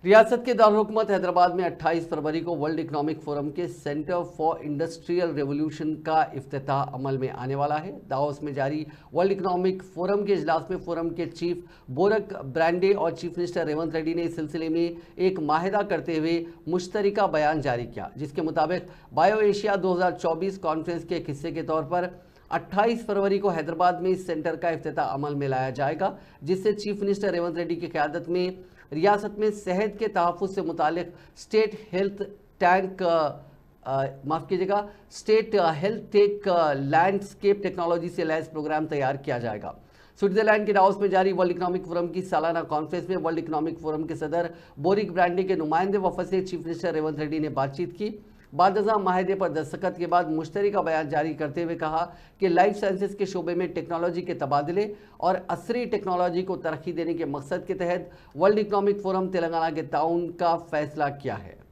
रियासत के दारुल-हुकूमत हैदराबाद में 28 फरवरी को वर्ल्ड इकोनॉमिक फोरम के सेंटर फॉर इंडस्ट्रियल रेवोल्यूशन का इफ्तिताह अमल में आने वाला है। दावोस में जारी वर्ल्ड इकोनॉमिक फोरम के इजलास में फोरम के चीफ बोरक ब्रांडे और चीफ मिनिस्टर रेवंत रेड्डी ने इस सिलसिले में एक माहिदा करते हुए मुश्तरका बयान जारी किया, जिसके मुताबिक बायो एशिया 2024 कॉन्फ्रेंस के एक हिस्से के तौर पर 28 फरवरी को हैदराबाद में इस सेंटर का इफ्तिताह अमल में लाया जाएगा, जिससे चीफ मिनिस्टर रेवंत रेड्डी की क़यादत में रियासत में सेहत के तहफ़्फ़ुज़ से मुतालिक state health take landscape technology से लैस प्रोग्राम तैयार किया जाएगा। स्विट्जरलैंड के दावोस में जारी वर्ल्ड इकोनॉमिक फोरम की सालाना कॉन्फ्रेंस में वर्ल्ड इकोनॉमिक फोरम के सदर बोरिक ब्रांडे के नुमाइंदे वफद से चीफ मिनिस्टर रेवंत रेड्डी ने बातचीत की। बाद-अज़ां माहिदे पर दस्तखत के बाद मुश्तरका बयान जारी करते हुए कहा कि लाइफ साइंसेज के शोबे में टेक्नोलॉजी के तबादले और असरी टेक्नोलॉजी को तरक्की देने के मकसद के तहत वर्ल्ड इकोनॉमिक फोरम तेलंगाना के ताउन का फैसला किया है।